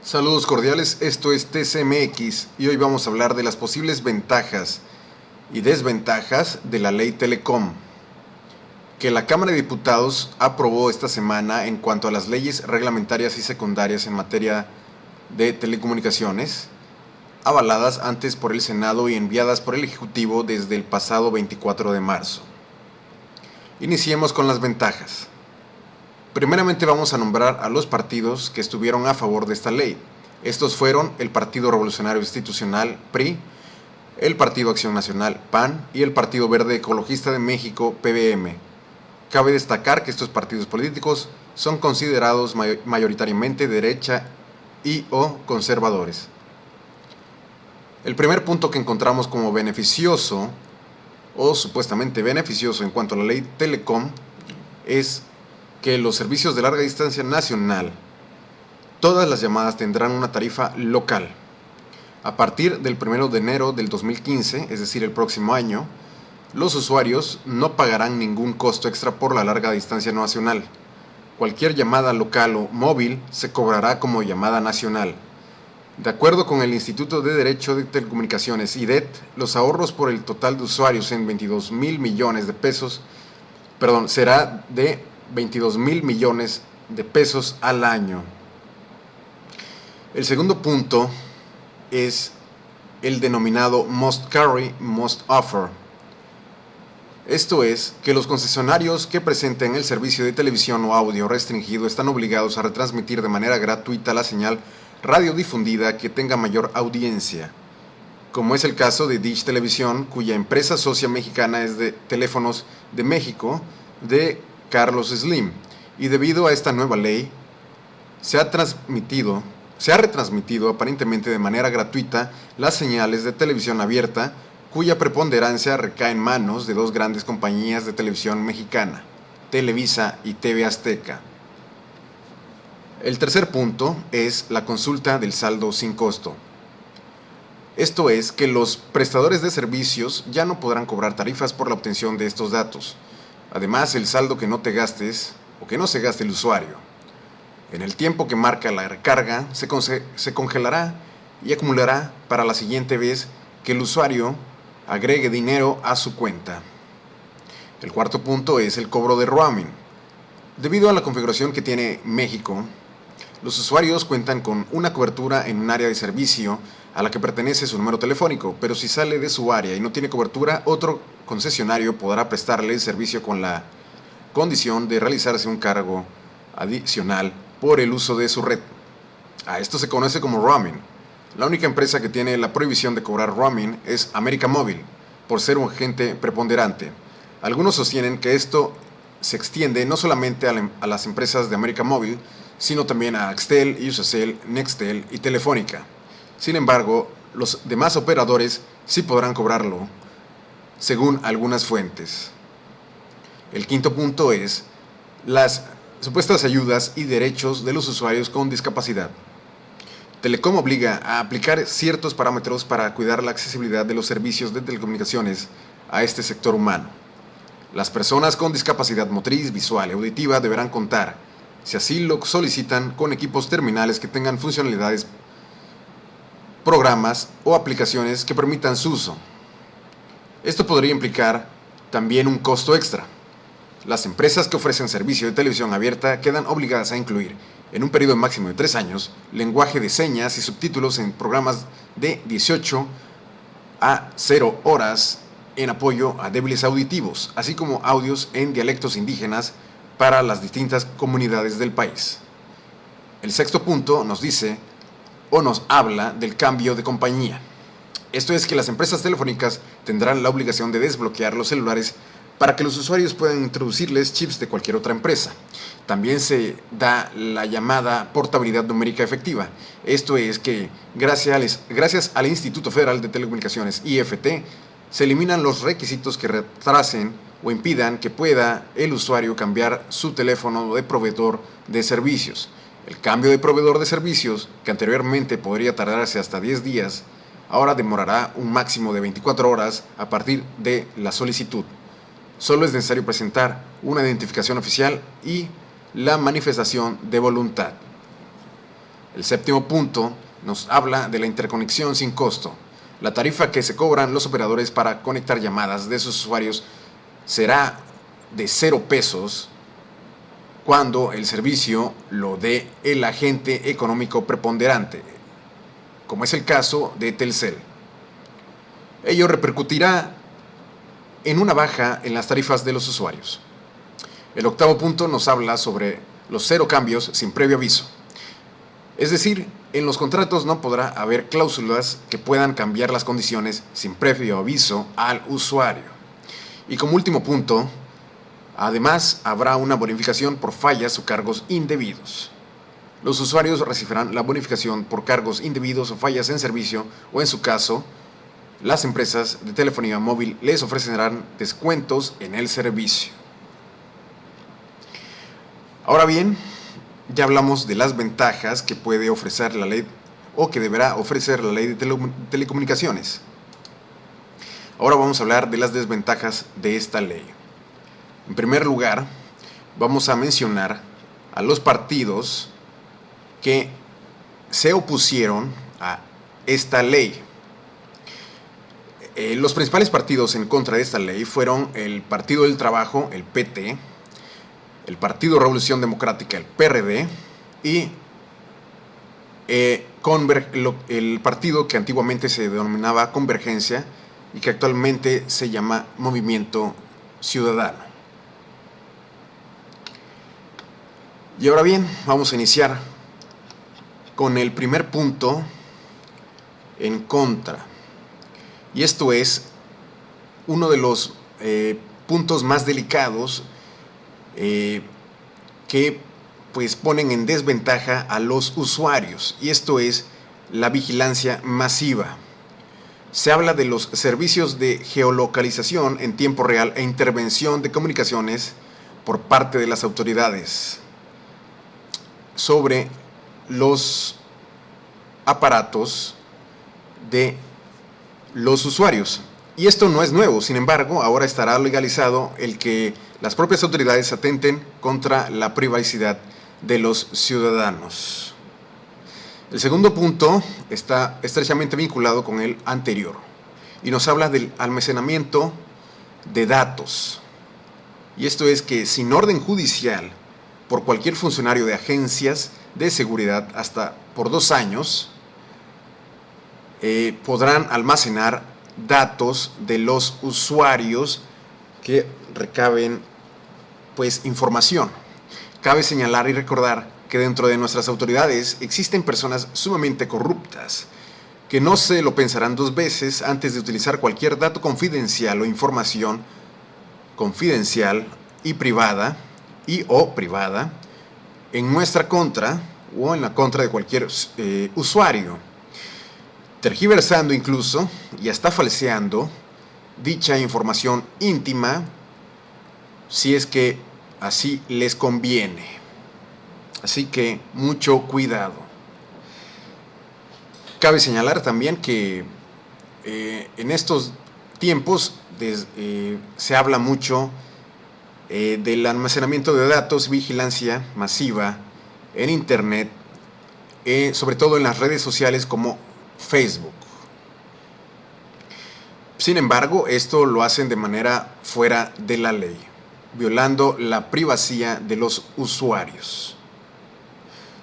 Saludos cordiales, esto es TCMX y hoy vamos a hablar de las posibles ventajas y desventajas de la Ley Telecom, que la Cámara de Diputados aprobó esta semana en cuanto a las leyes reglamentarias y secundarias en materia de telecomunicaciones, avaladas antes por el Senado y enviadas por el Ejecutivo desde el pasado 24 de marzo. Iniciemos con las ventajas. Primeramente vamos a nombrar a los partidos que estuvieron a favor de esta ley. Estos fueron el Partido Revolucionario Institucional, PRI, el Partido Acción Nacional, PAN, y el Partido Verde Ecologista de México, PVM. Cabe destacar que estos partidos políticos son considerados mayoritariamente de derecha y o conservadores. El primer punto que encontramos como beneficioso, o supuestamente beneficioso en cuanto a la ley Telecom, es que los servicios de larga distancia nacional, todas las llamadas tendrán una tarifa local. A partir del 1 de enero del 2015, es decir, el próximo año, los usuarios no pagarán ningún costo extra por la larga distancia nacional. Cualquier llamada local o móvil se cobrará como llamada nacional. De acuerdo con el Instituto de Derecho de Telecomunicaciones, IDET, los ahorros por el total de usuarios en 22,000 millones de pesos, será de 22,000 millones de pesos al año. El segundo punto es el denominado Must Carry, Must Offer. Esto es que los concesionarios que presenten el servicio de televisión o audio restringido están obligados a retransmitir de manera gratuita la señal radiodifundida que tenga mayor audiencia, como es el caso de Dish Televisión, cuya empresa socia mexicana es de Teléfonos de México, de Carlos Slim, y debido a esta nueva ley se ha retransmitido aparentemente de manera gratuita las señales de televisión abierta, cuya preponderancia recae en manos de dos grandes compañías de televisión mexicana, Televisa y TV Azteca. El tercer punto es la consulta del saldo sin costo. Esto es que los prestadores de servicios ya no podrán cobrar tarifas por la obtención de estos datos. Además, el saldo que no te gastes o que no se gaste el usuario en el tiempo que marca la recarga se congelará y acumulará para la siguiente vez que el usuario agregue dinero a su cuenta. El cuarto punto es el cobro de roaming. Debido a la configuración que tiene México, los usuarios cuentan con una cobertura en un área de servicio a la que pertenece su número telefónico, pero si sale de su área y no tiene cobertura, otro concesionario podrá prestarle el servicio con la condición de realizarse un cargo adicional por el uso de su red. A esto se conoce como roaming. La única empresa que tiene la prohibición de cobrar roaming es América Móvil, por ser un agente preponderante. Algunos sostienen que esto se extiende no solamente a las empresas de América Móvil, sino también a Axtel, Iusacell, Nextel y Telefónica. Sin embargo, los demás operadores sí podrán cobrarlo, según algunas fuentes. El quinto punto es las supuestas ayudas y derechos de los usuarios con discapacidad. Telecom obliga a aplicar ciertos parámetros para cuidar la accesibilidad de los servicios de telecomunicaciones a este sector humano. Las personas con discapacidad motriz, visual y auditiva deberán contar, si así lo solicitan, con equipos terminales que tengan funcionalidades, programas o aplicaciones que permitan su uso. Esto podría implicar también un costo extra. Las empresas que ofrecen servicio de televisión abierta quedan obligadas a incluir, en un periodo máximo de 3 años, lenguaje de señas y subtítulos en programas de 18 a 0 horas en apoyo a débiles auditivos, así como audios en dialectos indígenas para las distintas comunidades del país. El sexto punto nos dice o nos habla del cambio de compañía. Esto es que las empresas telefónicas tendrán la obligación de desbloquear los celulares para que los usuarios puedan introducirles chips de cualquier otra empresa. También se da la llamada portabilidad numérica efectiva. Esto es que gracias al Instituto Federal de Telecomunicaciones, IFT, se eliminan los requisitos que retrasen o impidan que pueda el usuario cambiar su teléfono de proveedor de servicios. El cambio de proveedor de servicios, que anteriormente podría tardarse hasta 10 días, ahora demorará un máximo de 24 horas a partir de la solicitud. Solo es necesario presentar una identificación oficial y la manifestación de voluntad. El séptimo punto nos habla de la interconexión sin costo. La tarifa que se cobran los operadores para conectar llamadas de sus usuarios será de 0 pesos cuando el servicio lo dé el agente económico preponderante, como es el caso de Telcel. Ello repercutirá en una baja en las tarifas de los usuarios. El octavo punto nos habla sobre los 0 cambios sin previo aviso. Es decir, en los contratos no podrá haber cláusulas que puedan cambiar las condiciones sin previo aviso al usuario. Y como último punto, además habrá una bonificación por fallas o cargos indebidos. Los usuarios recibirán la bonificación por cargos indebidos o fallas en servicio, o en su caso, las empresas de telefonía móvil les ofrecerán descuentos en el servicio. Ahora bien, ya hablamos de las ventajas que puede ofrecer la ley o que deberá ofrecer la ley de telecomunicaciones. Ahora vamos a hablar de las desventajas de esta ley. En primer lugar, vamos a mencionar a los partidos que se opusieron a esta ley. Los principales partidos en contra de esta ley fueron el Partido del Trabajo, el PT, el Partido Revolución Democrática, el PRD, y el partido que antiguamente se denominaba Convergencia y que actualmente se llama Movimiento Ciudadano. Y ahora bien, vamos a iniciar con el primer punto en contra. Y esto es uno de los puntos más delicados que pues ponen en desventaja a los usuarios, y esto es la vigilancia masiva. Se habla de los servicios de geolocalización en tiempo real e intervención de comunicaciones por parte de las autoridades sobre los aparatos de los usuarios. Y esto no es nuevo, sin embargo, ahora estará legalizado el que las propias autoridades atenten contra la privacidad de los ciudadanos. El segundo punto está estrechamente vinculado con el anterior y nos habla del almacenamiento de datos. Y esto es que sin orden judicial, por cualquier funcionario de agencias de seguridad hasta por 2 años, podrán almacenar datos de los usuarios que recaben pues información. Cabe señalar y recordar que dentro de nuestras autoridades existen personas sumamente corruptas que no se lo pensarán 2 veces antes de utilizar cualquier dato confidencial o información confidencial y privada o privada en nuestra contra o en la contra de cualquier usuario, tergiversando incluso y hasta falseando dicha información íntima si es que así les conviene. Así que mucho cuidado. Cabe señalar también que en estos tiempos se habla mucho del almacenamiento de datos, vigilancia masiva en Internet, sobre todo en las redes sociales como Facebook. Sin embargo, esto lo hacen de manera fuera de la ley, violando la privacidad de los usuarios.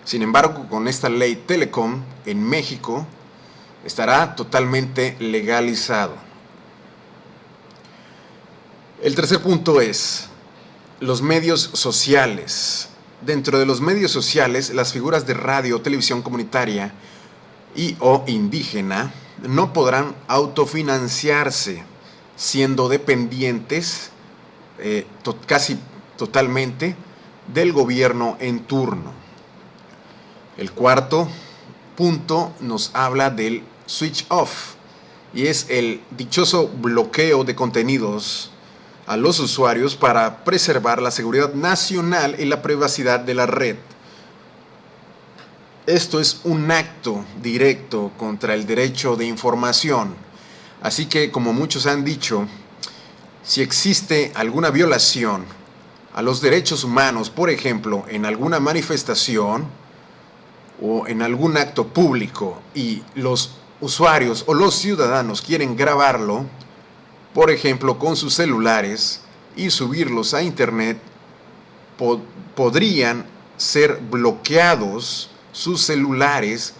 Sin embargo, con esta ley Telecom en México estará totalmente legalizado. El tercer punto es los medios sociales. Dentro de los medios sociales, las figuras de radio, televisión comunitaria o indígena no podrán autofinanciarse, siendo dependientes casi totalmente del gobierno en turno. El cuarto punto nos habla del switch off y es el dichoso bloqueo de contenidos a los usuarios para preservar la seguridad nacional y la privacidad de la red. Esto es un acto directo contra el derecho de información. Así que, como muchos han dicho, si existe alguna violación a los derechos humanos, por ejemplo, en alguna manifestación o en algún acto público y los usuarios o los ciudadanos quieren grabarlo, por ejemplo con sus celulares, y subirlos a internet, podrían ser bloqueados sus celulares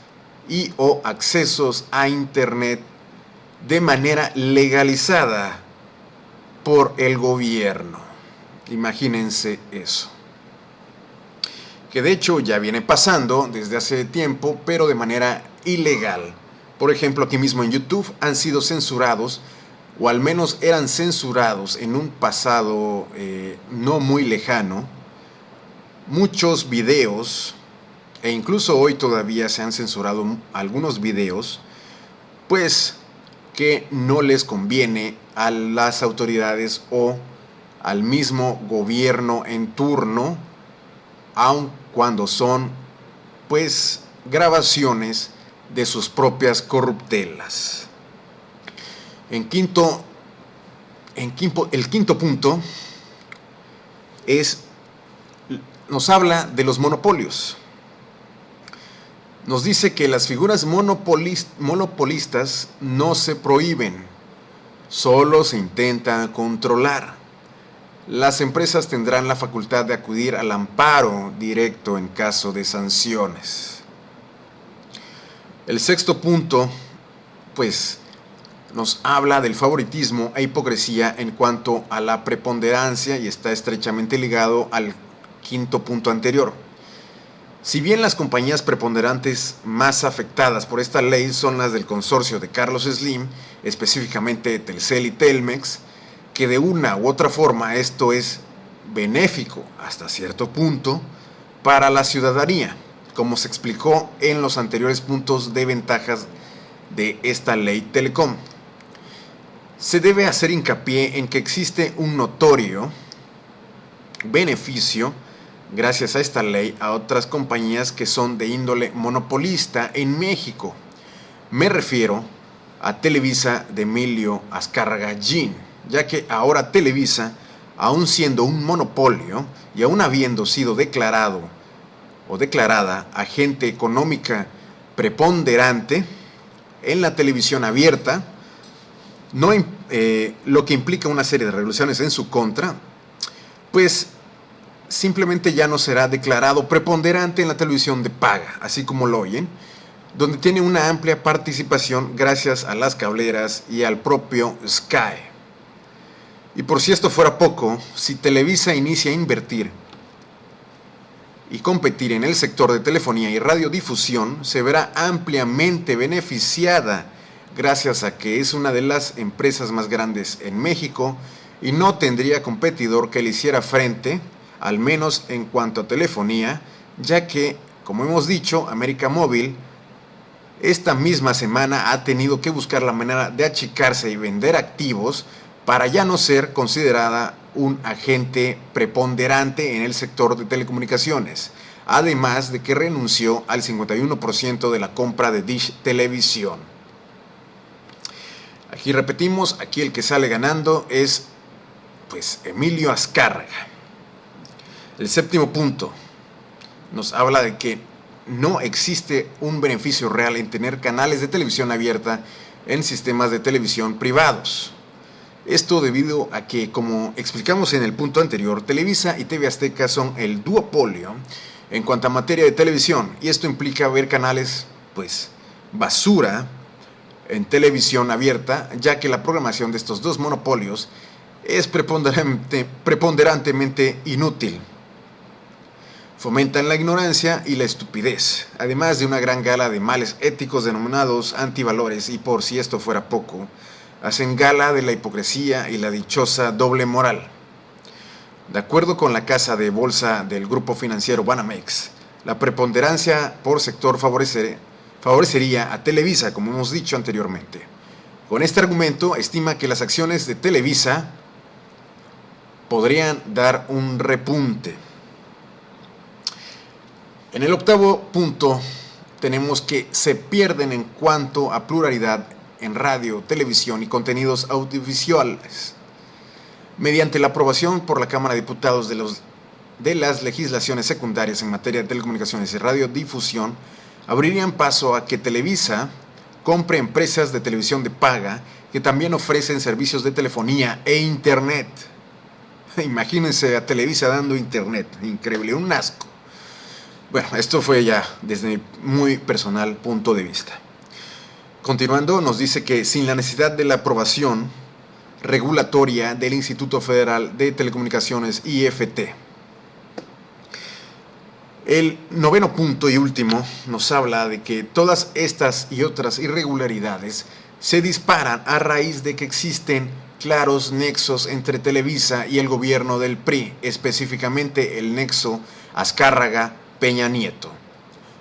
y o accesos a internet de manera legalizada por el gobierno. Imagínense eso. Que de hecho ya viene pasando desde hace tiempo, pero de manera ilegal. Por ejemplo, aquí mismo en YouTube han sido censurados, o al menos eran censurados en un pasado no muy lejano, muchos videos, e incluso hoy todavía se han censurado algunos videos, pues que no les conviene a las autoridades o al mismo gobierno en turno, aun cuando son pues grabaciones de sus propias corruptelas. El quinto punto nos habla de los monopolios. Nos dice que las figuras monopolistas no se prohíben, solo se intenta controlar. Las empresas tendrán la facultad de acudir al amparo directo en caso de sanciones. El sexto punto, pues, nos habla del favoritismo e hipocresía en cuanto a la preponderancia y está estrechamente ligado al quinto punto anterior. Si bien las compañías preponderantes más afectadas por esta ley son las del consorcio de Carlos Slim, específicamente Telcel y Telmex, que de una u otra forma esto es benéfico hasta cierto punto para la ciudadanía, como se explicó en los anteriores puntos de ventajas de esta ley Telecom. Se debe hacer hincapié en que existe un notorio beneficio gracias a esta ley a otras compañías que son de índole monopolista en México. Me refiero a Televisa de Emilio Azcárraga Gin, ya que ahora Televisa, aun siendo un monopolio y aun habiendo sido declarado o declarada agente económica preponderante en la televisión abierta, lo que implica una serie de regulaciones en su contra, pues simplemente ya no será declarado preponderante en la televisión de paga, así como lo oyen, donde tiene una amplia participación gracias a las cableras y al propio Sky. Y por si esto fuera poco, si Televisa inicia a invertir y competir en el sector de telefonía y radiodifusión, se verá ampliamente beneficiada gracias a que es una de las empresas más grandes en México y no tendría competidor que le hiciera frente, al menos en cuanto a telefonía, ya que, como hemos dicho, América Móvil esta misma semana ha tenido que buscar la manera de achicarse y vender activos para ya no ser considerada un agente preponderante en el sector de telecomunicaciones, además de que renunció al 51% de la compra de Dish Televisión. Aquí repetimos, aquí el que sale ganando es pues Emilio Azcárraga. El séptimo punto nos habla de que no existe un beneficio real en tener canales de televisión abierta en sistemas de televisión privados. Esto debido a que, como explicamos en el punto anterior, Televisa y TV Azteca son el duopolio en cuanto a materia de televisión, y esto implica ver canales, pues, basura en televisión abierta, ya que la programación de estos dos monopolios es preponderantemente inútil. Fomentan la ignorancia y la estupidez, además de una gran gala de males éticos denominados antivalores, y por si esto fuera poco, hacen gala de la hipocresía y la dichosa doble moral. De acuerdo con la casa de bolsa del grupo financiero Banamex, la preponderancia por sector favorecería a Televisa, como hemos dicho anteriormente. Con este argumento, estima que las acciones de Televisa podrían dar un repunte. En el octavo punto tenemos que se pierden en cuanto a pluralidad en radio, televisión y contenidos audiovisuales. Mediante la aprobación por la Cámara de Diputados de las legislaciones secundarias en materia de telecomunicaciones y radiodifusión, abrirían paso a que Televisa compre empresas de televisión de paga que también ofrecen servicios de telefonía e internet. Imagínense a Televisa dando internet, increíble, un asco. Bueno, esto fue ya desde mi muy personal punto de vista. Continuando, nos dice que sin la necesidad de la aprobación regulatoria del Instituto Federal de Telecomunicaciones, IFT. El noveno punto y último nos habla de que todas estas y otras irregularidades se disparan a raíz de que existen claros nexos entre Televisa y el gobierno del PRI, específicamente el nexo Azcárraga-Peña Nieto,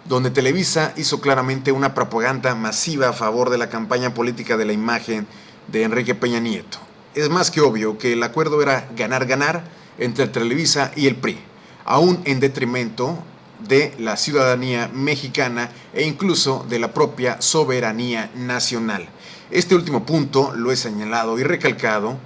donde Televisa hizo claramente una propaganda masiva a favor de la campaña política de la imagen de Enrique Peña Nieto. Es más que obvio que el acuerdo era ganar-ganar entre Televisa y el PRI, aún en detrimento de la ciudadanía mexicana e incluso de la propia soberanía nacional. Este último punto lo ha señalado y recalcado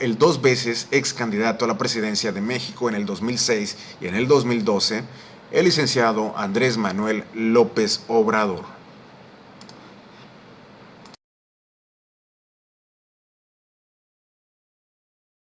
el 2 veces ex candidato a la presidencia de México en el 2006 y en el 2012, el licenciado Andrés Manuel López Obrador.